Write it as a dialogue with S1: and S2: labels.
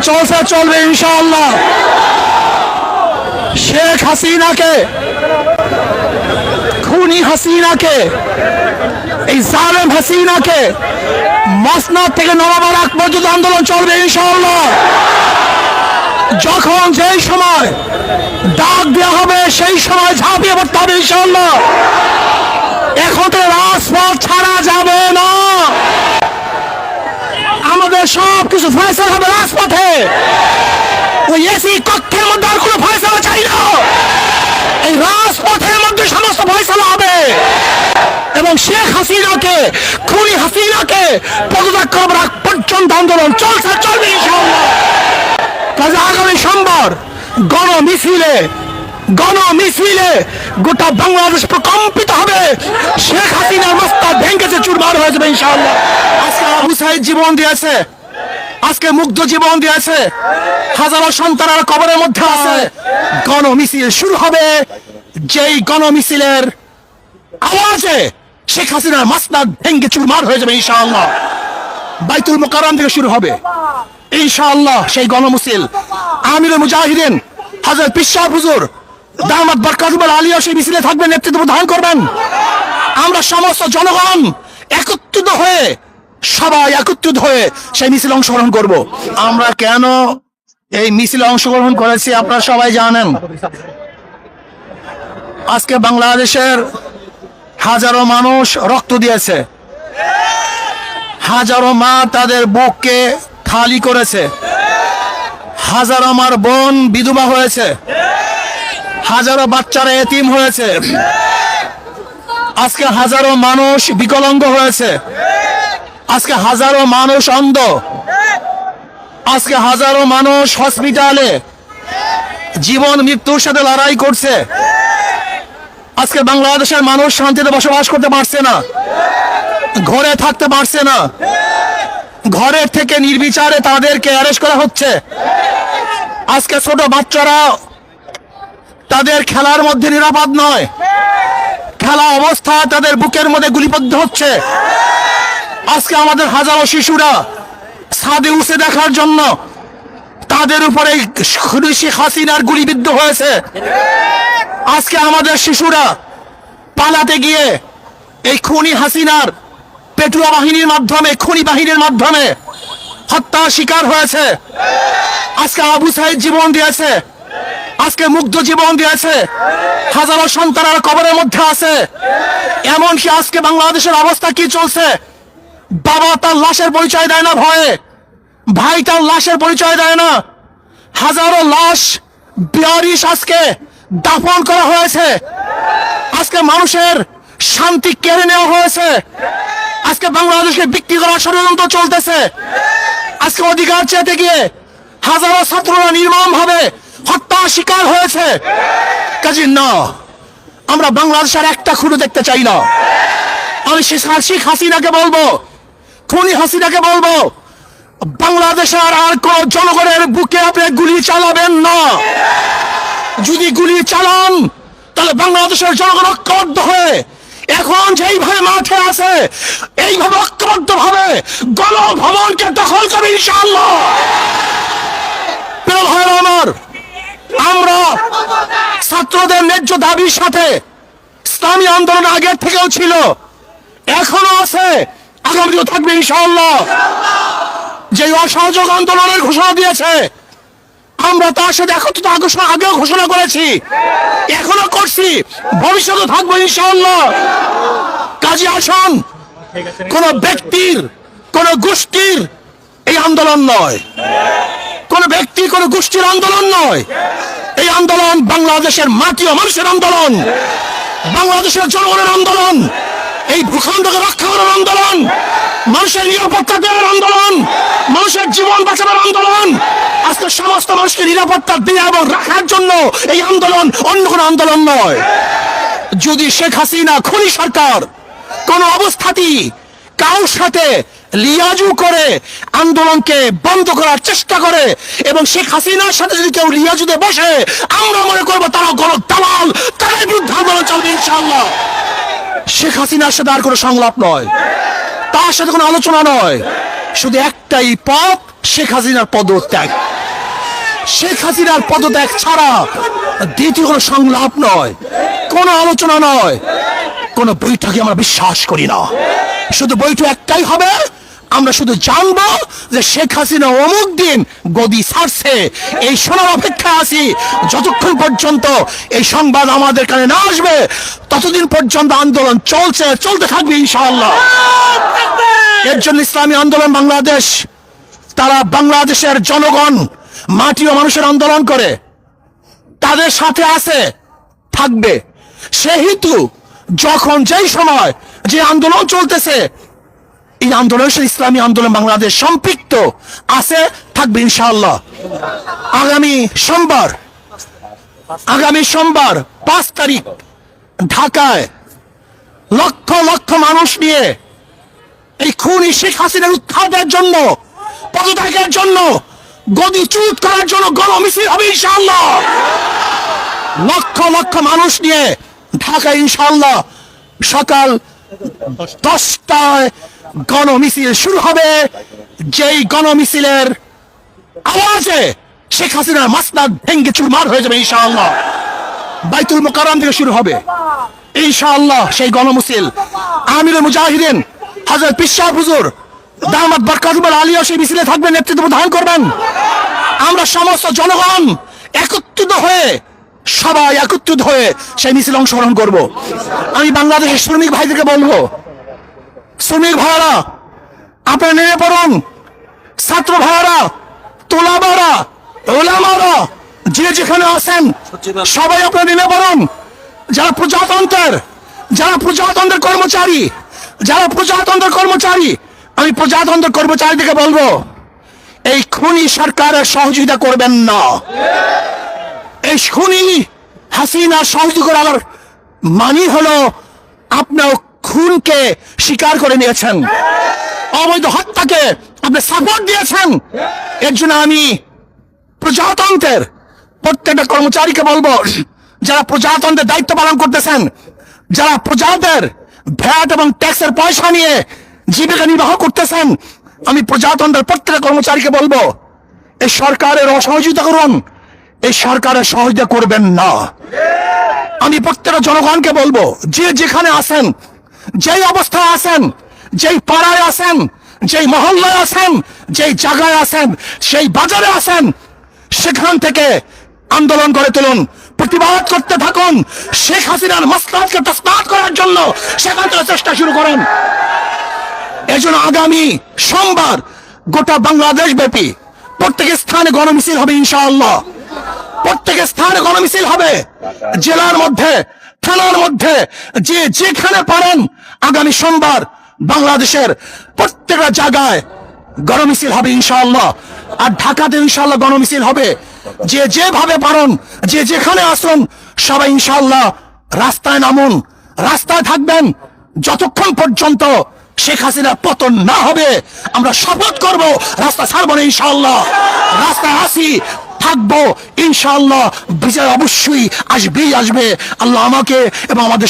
S1: চলছে, চলবে ইনশাআল্লাহ। শেখ হাসিনাকে, খুনি হাসিনাকে, এই জালেম হাসিনাকে মসনদ থেকে নবাবার পর্যন্ত আন্দোলন চলবে ইনশাআল্লাহ। যখন যেই সময় ডাক দেওয়া হবে সেই সময় ঝাঁপিয়ে পড়তে হবে ইনশাআল্লাহ। এখন তো রাজপথ ছাড়া যাবে না। আমাদের সব কিছু ফয়সালা হবে রাজপথে। ওই এসি কক্ষের মধ্যে আর কোনো ফয়সালা চাই না। এই রাজপথের মধ্যে সমস্ত ফয়সালা হবে এবং শেখ হাসিনাকে, খুনি হাসিনাকে পদত্যাগ করার আগ পর্যন্ত আন্দোলন চলছে, চলবে ইনশাআল্লাহ। কাজে আগামী সোমবার গণমিছিলে গোটা বাংলাদেশ প্রকম্পিত হবে। শেখ হাসিনার মস্তক ভেঙেছে, চুরমার হয়ে যাবে ইনশাআল্লাহ। আজকে আবু সাইদ জীবন দিয়েছে, আজকে মুগ্ধ জীবন দিয়েছে, হাজারো সন্তানেরা কবরের মধ্যে আছে। গণমিছিল শুরু হবে, যেই গণমিছিলের আওয়াজে শেখ হাসিনার মস্তক ভেঙে চুরমার হয়ে যাবে ইনশাআল্লাহ। বাইতুল মুকাররম থেকে শুরু হবে ইনশাআল্লাহ সেই গণমিছিল। আমিরুল মুজাহিদিন হযরত পীর সাহেব হুজুর দামাত বরকাতুল আলিয়া সেই মিছিলে থাকবেন, নেতৃত্ব প্রদান করবেন। আমরা সমস্ত জনগণ একত্রিত হয়ে, সবাই একত্রিত হয়ে সেই মিছিলে অংশগ্রহণ করব। আমরা কেন এই মিছিলে অংশগ্রহণ করেছি আপনারা সবাই জানেন। আজকে বাংলাদেশের হাজারো মানুষ রক্ত দিয়েছে, হাজারো মা তাদের বুককে খালি করেছে, হাজারো মার বোন বিধবা হয়েছে, হাজারো বাচ্চারা এতিম হয়েছে, আজকে হাজারো মানুষ বিকলাঙ্গ হয়েছে, আজকে হাজারো মানুষ অন্ধ, আজকে হাজারো মানুষ হসপিটালে জীবন মৃত্যুর সাথে লড়াই করছে। আজকে বাংলাদেশের মানুষ শান্তিতে বসবাস করতে পারছে না, ঘরে থাকতে পারছে না, ঘরের থেকে নির্বিচারে তাদেরকে অ্যারেস্ট করা হচ্ছে। আজকে ছোট বাচ্চারা তাদের খেলার মধ্যে নিরাপদ নয়, খেলা অবস্থায় তাদের বুকের মধ্যে গুলিবদ্ধ হচ্ছে। আজকে আমাদের হাজারো শিশুরা ছাদে উঠে দেখার জন্য তাদের উপরে শেখ হাসিনার গুলিবিদ্ধ হয়েছে। আজকে আমাদের শিশুরা পালাতে গিয়ে এই খুনি হাসিনার পেটুয়া বাহিনীর মাধ্যমে, খুনি বাহিনীর মাধ্যমে হত্যার শিকার হয়েছে। আজকে আবু সাইদ জীবন দিয়েছে, আজকে মুগ্ধ জীবন দিয়েছে, হাজারো সন্তানেরা কবরের মধ্যে আছে। এমনকি আজকে বাংলাদেশের অবস্থা কি চলছে, বাবা তার লাশের পরিচয় দেয় না ভয়ে, ভাই তার লাশের পরিচয় দেয় না। হাজারো লাশ বেয়ারিশ আজকে দাফন করা হয়েছে। আজকে মানুষের শান্তি কেড়ে নেওয়া হয়েছে। আজকে বাংলাদেশকে বিক্রি করার ষড়যন্ত্র চলতেছে। আজকে অধিকার চেতে গিয়ে হাজারো ছাত্ররা নির্মমভাবে হত্যার শিকার হয়েছে। কাজী না, আমরা বাংলাদেশের একটা খুঁড়ো দেখতে চাই না। আমি শেখ হাসিনাকে বলবো, খুনি হাসিনাকে বলবো, বাংলাদেশের আর কোন জনগণের বুকে আপনি গুলি চালাবেন না। যদি গুলি চালান তাহলে বাংলাদেশের জনগণ ঐক্যবদ্ধ হয়ে এখন যেইভাবে মাঠে আছে এইভাবে ঐক্যবদ্ধ ভাবে গণভবনকে দখল করবে ইনশাআল্লাহ। প্রিয় ভাইরা আমার, আমরা ছাত্রদের ন্যায্য দাবির সাথে ইসলামী আন্দোলন আগের থেকেও ছিল, এখনো আছে, আগামীও থাকবে ইনশাআল্লাহ। যে অসহযোগ আন্দোলনের ঘোষণা দিয়েছে আমরা তার সাথে একত্রিত আগেও ঘোষণা করেছি, এখনো করছি, ভবিষ্যতে থাকবো ইনশাআল্লাহ। কাজী আসন কোন ব্যক্তির, কোন গোষ্ঠীর এই আন্দোলন নয়, কোন ব্যক্তি, কোন গোষ্ঠীর আন্দোলন নয়। এই আন্দোলন বাংলাদেশের মাটি ও মানুষের আন্দোলন, বাংলাদেশের জনগণের আন্দোলন, এই ভূখণ্ডকে রক্ষা করার আন্দোলন, মানুষের নিরাপত্তা দেওয়ার আন্দোলন, মানুষের জীবন বাঁচানোর আন্দোলন। আজকে সমস্ত মানুষকে নিরাপত্তা দেওয়া এবং রাখার জন্য এই আন্দোলন, অন্য কোনো আন্দোলন নয়। যদি শেখ হাসিনা খুনি সরকার কোন অবস্থাতেই কারোর সাথে লিয়াজু করে আন্দোলনকে বন্ধ করার চেষ্টা করে এবং শেখ হাসিনার সাথে যদি কেউ লিয়াজুতে বসে, আমরা মনে করবো তারা গণ দালাল, তাদের বিরুদ্ধে আন্দোলন চলবে ইনশাআল্লাহ। শেখ হাসিনার সাথে আর কোনো সংলাপ নয়, তার সাথে কোনো আলোচনা নয়, শুধু একটাই পথ, শেখ হাসিনার পদত্যাগ। শেখ হাসিনার পদত্যাগ ছাড়া দ্বিতীয় কোনো সংলাপ নয়, কোনো আলোচনা নয়, কোনো বৈঠকে আমরা বিশ্বাস করি না। শুধু বৈঠক একটাই হবে, আমরা শুধু জানবো যে শেখ হাসিনা অমুক দিন গদি ছাড়ছে, এই শোনার অপেক্ষা আছি। যতক্ষণ পর্যন্ত এই সংবাদ আমাদের কানে না আসবে ততদিন পর্যন্ত আন্দোলন চলতে থাকবে ইনশাআল্লাহ। এর জন্য ইসলামী আন্দোলন বাংলাদেশ, তারা বাংলাদেশের জনগণ, মাটি ও মানুষের আন্দোলন করে, তাদের সাথে আছে, থাকবে। সেহেতু যখন যেই সময় যে আন্দোলন চলতেছে, এই আন্দোলনের সাথে ইসলামী আন্দোলন বাংলাদেশ সম্পৃক্ত আছে, থাকবে ইনশাআল্লাহ। আগামী সোমবার 5 তারিখ ঢাকায় লক্ষ লক্ষ মানুষ নিয়ে এই খুনি শেখ হাসিনার উৎখাতের জন্য, পদত্যাগের জন্য, গদিচ্যুত করার জন্য গণমিছিল হবে ইনশাআল্লাহ। লক্ষ লক্ষ মানুষ নিয়ে ঢাকায় ইনশাআল্লাহ সকাল 10টায় গণমিছিল শুরু হবে। যেই গণমিছিলের আওয়াজে শেখ হাসিনার মাসনাদ ভেঙ্গে চুরমার হয়ে যাবে ইনশাআল্লাহ। বাইতুল মোকাররম থেকে শুরু হবে ইনশাআল্লাহ সেই গণমিছিল। আমিরুল মুজাহিদিন হযরত পীর সাহেব হুজুর দামাত বরকাতুল আলিয়া সেই মিছিলে থাকবেন, নেতৃত্ব প্রদান করবেন। আমরা সমস্ত জনগণ সবাই একত্রিত হয়ে সেই মিছিলে অংশগ্রহণ করব। আমি বাংলাদেশের শ্রমিক ভাইদেরকে বলবো, শ্রমিক ভাইরা আপনারা নেমে পড়ুন, ছাত্র ভাইরা, তোলাবারা, ওলামারা, যে যেখানে আছেন সবাই আপনারা নেমে পড়ুন। যারা প্রজাতন্ত্রের কর্মচারী, আমি প্রজাতন্ত্রের কর্মচারীদেরকে বলবো, এই খুনি সরকারের সহযোগিতা করবেন না। এই খুনি হাসিনা সহযোগিতা করার মানে হলো আপনার খুনকে স্বীকার করে নিয়েছেন, অবৈধ হত্যাকে আপনি সাপোর্ট দিয়েছেন। এর জন্য আমি প্রজাতন্ত্রের প্রত্যেকটা কর্মচারীকে বলবো, যারা প্রজাতন্ত্রের দায়িত্ব পালন করতেছেন, যারা প্রজাদের ভ্যাট এবং ট্যাক্সের পয়সা নিয়ে জীবিকা নির্বাহ করতেছেন, আমি প্রজাতন্ত্রের প্রত্যেকটা কর্মচারীকে বলবো, এই সরকারের অসহযোগিতা করুন, এই সরকারের সহযোগিতা করবেন না। আমি প্রত্যেকটা জনগণকে বলবো, যে যেখানে আছেন, যেই অবস্থায় আছেন, যেই পাড়ায় আছেন, যেই মহল্লায় আছেন, যেই জায়গায় আছেন, সেই বাজারে আছেন, সেখান থেকে আন্দোলন করে তুলুন, প্রতিবাদ করতে থাকুন। শেখ হাসিনার মাসনাদকে তসনাদ করার জন্য সেখান থেকে চেষ্টা শুরু করেন। এজন্য আগামী সোমবার গোটা বাংলাদেশ ব্যাপী প্রত্যেক স্থানে গণমিছিল হবে ইনশাআল্লাহ। প্রত্যেক স্থানে গণমিছিল হবে, জেলার মধ্যে, থানার মধ্যে, যে যেখানে পারেন আগামী সোমবার বাংলাদেশের প্রত্যেকটা জায়গায় গণমিছিল হবে ইনশাআল্লাহ। আর ঢাকাতে ইনশাআল্লাহ গণমিছিল হবে। যে যেভাবে পারেন, যে যেখানে আসুন, সবাই ইনশাআল্লাহ রাস্তায় নামুন, রাস্তায় থাকবেন যতক্ষণ পর্যন্ত শেখ হাসিনার পতন না হবে। আমরা শপথ করব রাস্তা ছাড়বো না ইনশাআল্লাহ। রাস্তায় আসি, থাকবো ইনশাআল্লাহ। বিজয় অবশ্যই আসবে। আল্লাহ আমাকে এবং আমাদের